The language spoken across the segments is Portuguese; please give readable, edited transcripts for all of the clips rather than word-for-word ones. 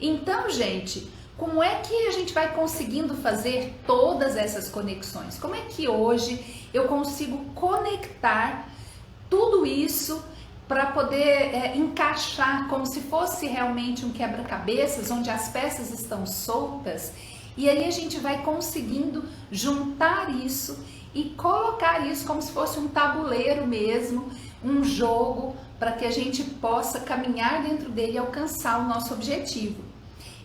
Então, gente, como é que a gente vai conseguindo fazer todas essas conexões? Como é que hoje eu consigo conectar tudo isso para poder encaixar como se fosse realmente um quebra-cabeças, onde as peças estão soltas, e aí a gente vai conseguindo juntar isso e colocar isso como se fosse um tabuleiro mesmo, um jogo, para que a gente possa caminhar dentro dele e alcançar o nosso objetivo.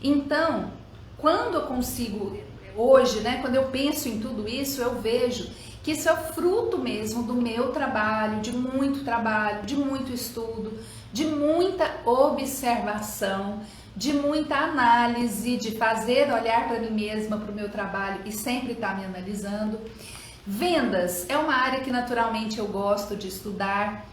Então, quando eu consigo, hoje, né, quando eu penso em tudo isso, eu vejo que isso é fruto mesmo do meu trabalho, de muito estudo, de muita observação, de muita análise, de fazer, olhar para mim mesma, para o meu trabalho e sempre estar me analisando. Vendas é uma área que naturalmente eu gosto de estudar,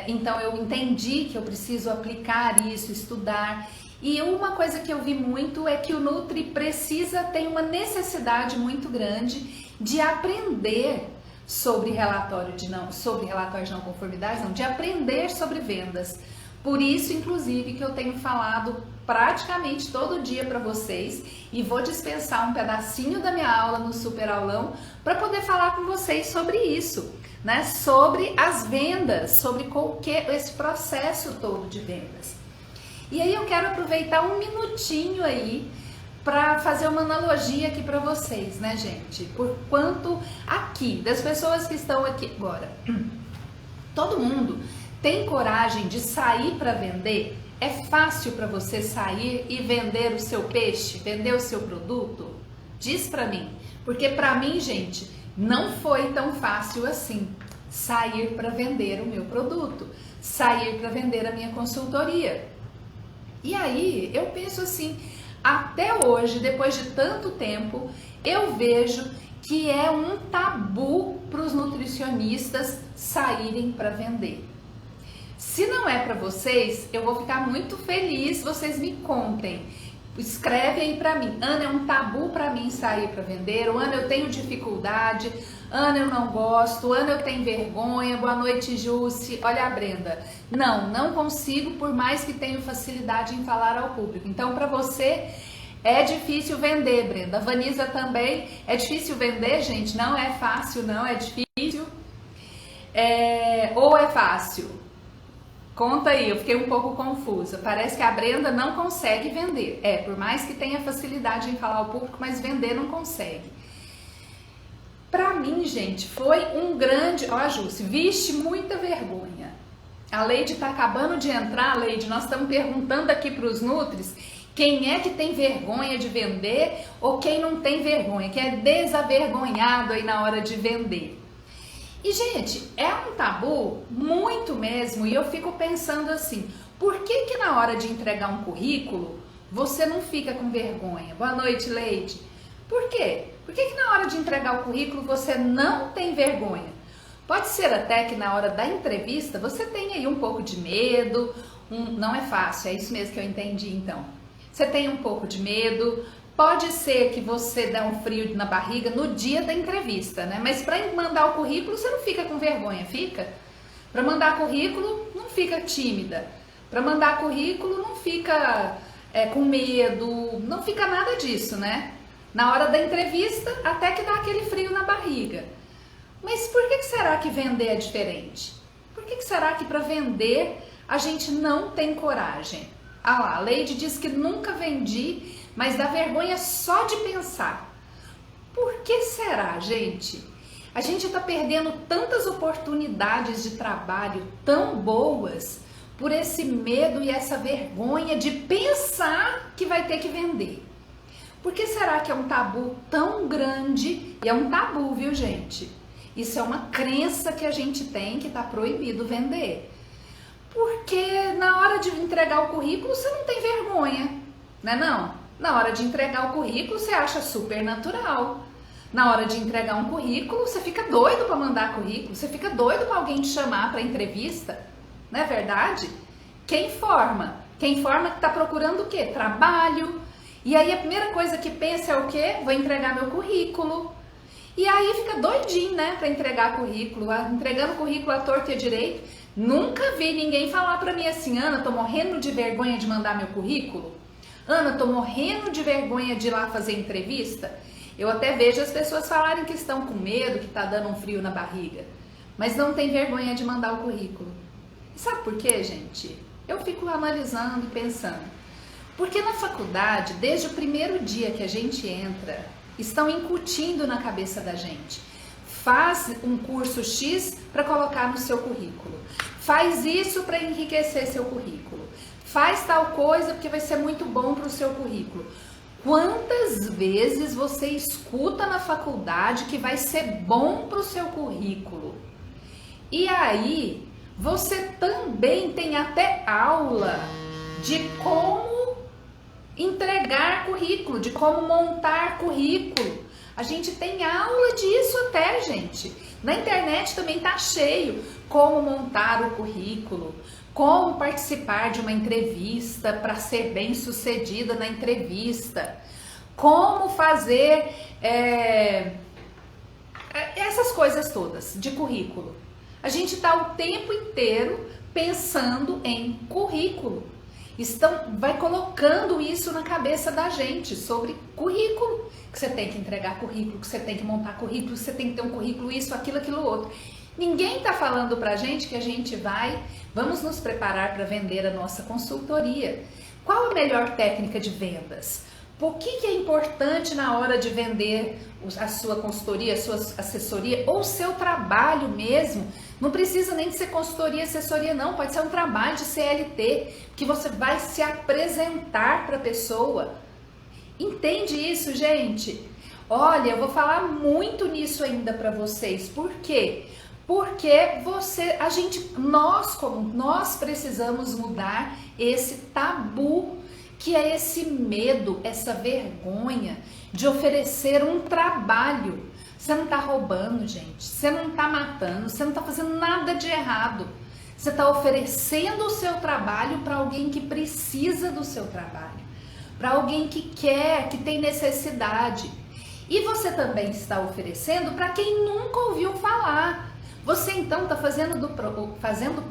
então eu entendi que eu preciso aplicar isso, estudar. E uma coisa que eu vi muito é que o Nutri tem uma necessidade muito grande de aprender sobre relatórios de não conformidades, de aprender sobre vendas. Por isso, inclusive, que eu tenho falado praticamente todo dia para vocês e vou dispensar um pedacinho da minha aula no Super Aulão para poder falar com vocês sobre isso, né? Sobre as vendas, sobre esse processo todo de vendas. E aí eu quero aproveitar um minutinho aí para fazer uma analogia aqui para vocês, né, gente? Por quanto aqui, das pessoas que estão aqui agora, todo mundo tem coragem de sair para vender? É fácil para você sair e vender o seu peixe, vender o seu produto? Diz para mim, porque para mim, gente, não foi tão fácil assim sair para vender o meu produto, sair para vender a minha consultoria. E aí eu penso assim, até hoje, depois de tanto tempo, eu vejo que é um tabu para os nutricionistas saírem para vender. Se não é para vocês, eu vou ficar muito feliz se vocês me contem. Escreve aí para mim. Ana, é um tabu para mim sair para vender. Ana, eu tenho dificuldade. Ana, eu não gosto. Ana, eu tenho vergonha. Boa noite, Jússi. Olha a Brenda. Não consigo, por mais que tenha facilidade em falar ao público. Então, para você é difícil vender, Brenda. A Vanisa também. É difícil vender, gente? Não é fácil, não. É difícil. Ou é fácil? Conta aí, eu fiquei um pouco confusa. Parece que a Brenda não consegue vender. Por mais que tenha facilidade em falar ao público, mas vender não consegue. Pra mim, gente, foi um grande... Ó, Jússi, vixe, muita vergonha. A Leide tá acabando de entrar, Leide. Nós estamos perguntando aqui pros Nutris quem é que tem vergonha de vender ou quem não tem vergonha, que é desavergonhado aí na hora de vender. E, gente, é um tabu muito mesmo, e eu fico pensando assim, por que na hora de entregar um currículo, você não fica com vergonha? Boa noite, Leide. Por quê? Por que na hora de entregar o currículo você não tem vergonha? Pode ser até que na hora da entrevista você tenha aí um pouco de medo, não é fácil, é isso mesmo que eu entendi então. Você tem um pouco de medo. Pode ser que você dê um frio na barriga no dia da entrevista, né? Mas para mandar o currículo, você não fica com vergonha, fica? Para mandar currículo, não fica tímida. Para mandar currículo, não fica com medo, não fica nada disso, né? Na hora da entrevista, até que dá aquele frio na barriga. Mas por que será que vender é diferente? Por que será que para vender a gente não tem coragem? Ah lá, a Leide diz que nunca vendi, mas dá vergonha só de pensar. Por que será, gente? A gente está perdendo tantas oportunidades de trabalho tão boas por esse medo e essa vergonha de pensar que vai ter que vender. Por que será que é um tabu tão grande? E é um tabu, viu, gente? Isso é uma crença que a gente tem, que está proibido vender. Porque na hora de entregar o currículo você não tem vergonha, né não? Na hora de entregar o currículo você acha super natural. Na hora de entregar um currículo você fica doido para mandar currículo, você fica doido para alguém te chamar para entrevista, não é verdade? Quem forma? Quem forma que está procurando o quê? Trabalho. E aí a primeira coisa que pensa é o quê? Vou entregar meu currículo. E aí fica doidinho, né, para entregar currículo, entregando currículo à torta e à direita. Nunca vi ninguém falar para mim assim, Ana, tô morrendo de vergonha de mandar meu currículo. Ana, tô morrendo de vergonha de ir lá fazer entrevista. Eu até vejo as pessoas falarem que estão com medo, que tá dando um frio na barriga, mas não tem vergonha de mandar o currículo. E sabe por quê, gente? Eu fico analisando e pensando. Porque na faculdade, desde o primeiro dia que a gente entra, estão incutindo na cabeça da gente. Faz um curso X para colocar no seu currículo. Faz isso para enriquecer seu currículo. Faz tal coisa porque vai ser muito bom para o seu currículo. Quantas vezes você escuta na faculdade que vai ser bom para o seu currículo? E aí, você também tem até aula de como entregar currículo, de como montar currículo. A gente tem aula disso até, gente. Na internet também tá cheio. Como montar o currículo, como participar de uma entrevista para ser bem sucedida na entrevista, como fazer essas coisas todas de currículo. A gente está o tempo inteiro pensando em currículo. Vai colocando isso na cabeça da gente sobre currículo, que você tem que entregar currículo, que você tem que montar currículo, que você tem que ter um currículo, isso, aquilo outro. Ninguém está falando pra gente que a gente vamos nos preparar para vender a nossa consultoria. Qual a melhor técnica de vendas? Por que é importante na hora de vender a sua consultoria, a sua assessoria ou o seu trabalho mesmo? Não precisa nem de ser consultoria, assessoria não, pode ser um trabalho de CLT, que você vai se apresentar para a pessoa. Entende isso, gente? Olha, eu vou falar muito nisso ainda para vocês. Por quê? Porque nós precisamos mudar esse tabu, que é esse medo, essa vergonha de oferecer um trabalho. Você não tá roubando, gente, você não tá matando, você não tá fazendo nada de errado. Você tá oferecendo o seu trabalho para alguém que precisa do seu trabalho, para alguém que quer, que tem necessidade. E você também está oferecendo para quem nunca ouviu falar. Você então está fazendo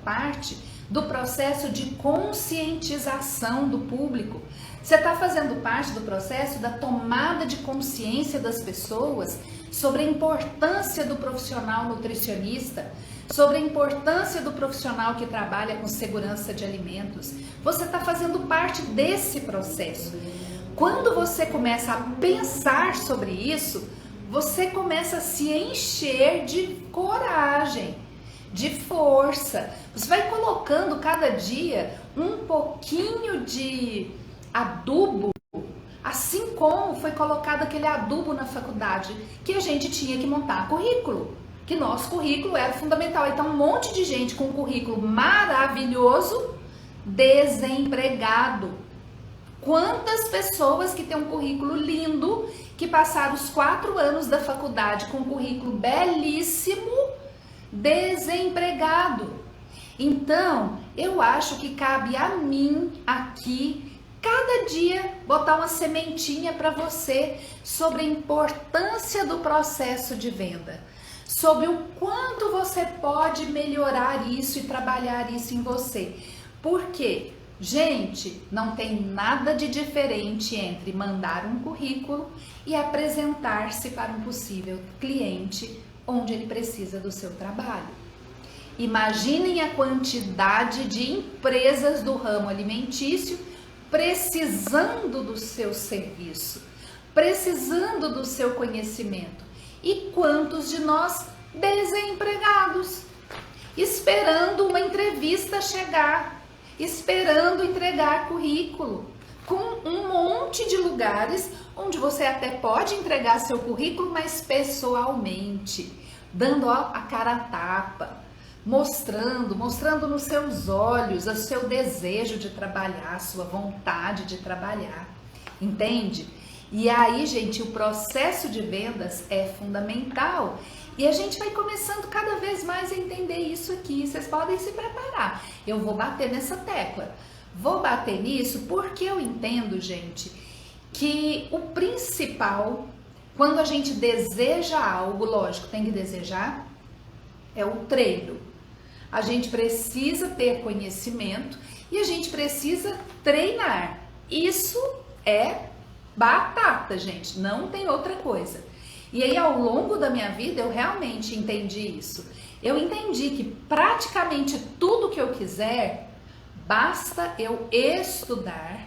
parte do processo de conscientização do público. Você está fazendo parte do processo da tomada de consciência das pessoas sobre a importância do profissional nutricionista, sobre a importância do profissional que trabalha com segurança de alimentos. Você está fazendo parte desse processo. Quando você começa a pensar sobre isso, você começa a se encher de coragem, de força. Você vai colocando cada dia um pouquinho de adubo, assim como foi colocado aquele adubo na faculdade, que a gente tinha que montar currículo, que nosso currículo era fundamental. Então um monte de gente com um currículo maravilhoso, desempregado. Quantas pessoas que têm um currículo lindo, que passaram os 4 anos da faculdade com um currículo belíssimo, desempregado. Então, eu acho que cabe a mim aqui, cada dia, botar uma sementinha para você sobre a importância do processo de venda, sobre o quanto você pode melhorar isso e trabalhar isso em você. Por quê? Gente, não tem nada de diferente entre mandar um currículo e apresentar-se para um possível cliente onde ele precisa do seu trabalho. Imaginem a quantidade de empresas do ramo alimentício precisando do seu serviço, precisando do seu conhecimento. E quantos de nós desempregados, esperando uma entrevista chegar, esperando entregar currículo, com um monte de lugares onde você até pode entregar seu currículo, mas pessoalmente, dando a cara a tapa, mostrando nos seus olhos o seu desejo de trabalhar, a sua vontade de trabalhar, entende? E aí, gente, o processo de vendas é fundamental. E a gente vai começando cada vez mais a entender isso aqui. Vocês podem se preparar. Eu vou bater nessa tecla. Vou bater nisso porque eu entendo, gente, que o principal, quando a gente deseja algo, lógico, tem que desejar, é o treino. A gente precisa ter conhecimento e a gente precisa treinar. Isso é batata, gente, não tem outra coisa. E aí, ao longo da minha vida, eu realmente entendi isso. Eu entendi que praticamente tudo que eu quiser, basta eu estudar,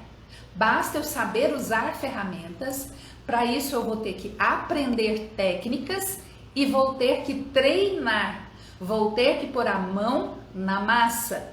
basta eu saber usar ferramentas. Para isso, eu vou ter que aprender técnicas e vou ter que treinar, vou ter que pôr a mão na massa.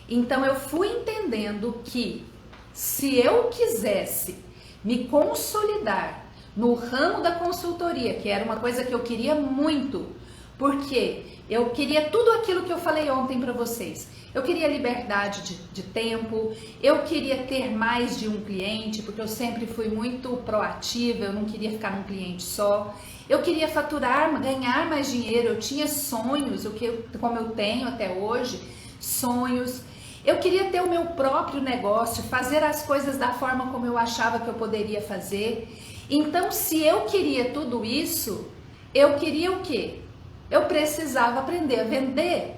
Então, eu fui entendendo que se eu quisesse me consolidar no ramo da consultoria, que era uma coisa que eu queria muito, porque eu queria tudo aquilo que eu falei ontem para vocês. Eu queria liberdade de tempo, eu queria ter mais de um cliente, porque eu sempre fui muito proativa, eu não queria ficar num cliente só. Eu queria faturar, ganhar mais dinheiro, eu tinha sonhos, como eu tenho até hoje, sonhos. Eu queria ter o meu próprio negócio, fazer as coisas da forma como eu achava que eu poderia fazer. Então, se eu queria tudo isso, eu queria o quê? Eu precisava aprender a vender.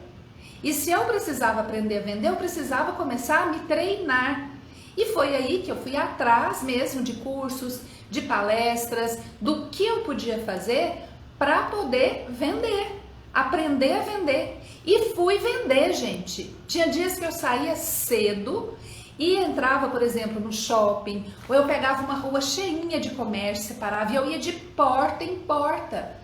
E se eu precisava aprender a vender, eu precisava começar a me treinar. E foi aí que eu fui atrás mesmo de cursos, de palestras, do que eu podia fazer para poder vender, aprender a vender. E fui vender, gente. Tinha dias que eu saía cedo e entrava, por exemplo, no shopping, ou eu pegava uma rua cheinha de comércio, parava e eu ia de porta em porta.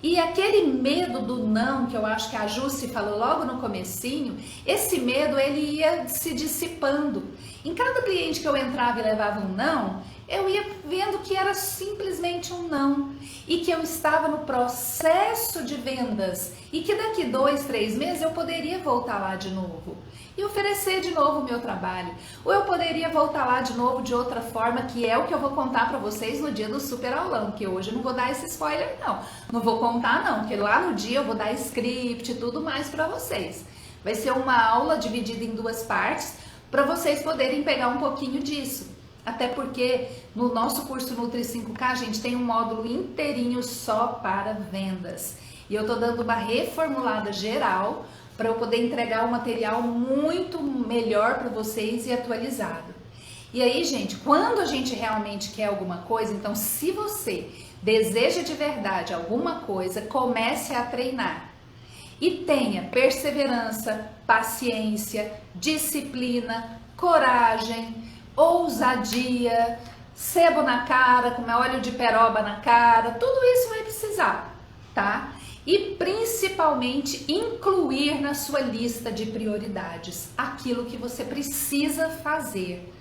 E aquele medo do não, que eu acho que a Jussi falou logo no comecinho, esse medo ele ia se dissipando. Em cada cliente que eu entrava e levava um não, eu ia vendo que era simplesmente um não e que eu estava no processo de vendas e que daqui 2, 3 meses eu poderia voltar lá de novo e oferecer de novo o meu trabalho, ou eu poderia voltar lá de novo de outra forma, que é o que eu vou contar para vocês no dia do super aulão, que hoje eu não vou dar esse spoiler não vou contar não, porque lá no dia eu vou dar script e tudo mais para vocês. Vai ser uma aula dividida em 2 partes para vocês poderem pegar um pouquinho disso. Até porque no nosso curso Nutri 5K, a gente tem um módulo inteirinho só para vendas. E eu tô dando uma reformulada geral para eu poder entregar um material muito melhor para vocês e atualizado. E aí, gente, quando a gente realmente quer alguma coisa, então se você deseja de verdade alguma coisa, comece a treinar. E tenha perseverança, paciência, disciplina, coragem, ousadia, sebo na cara, com óleo de peroba na cara, tudo isso vai precisar, tá? E principalmente incluir na sua lista de prioridades aquilo que você precisa fazer.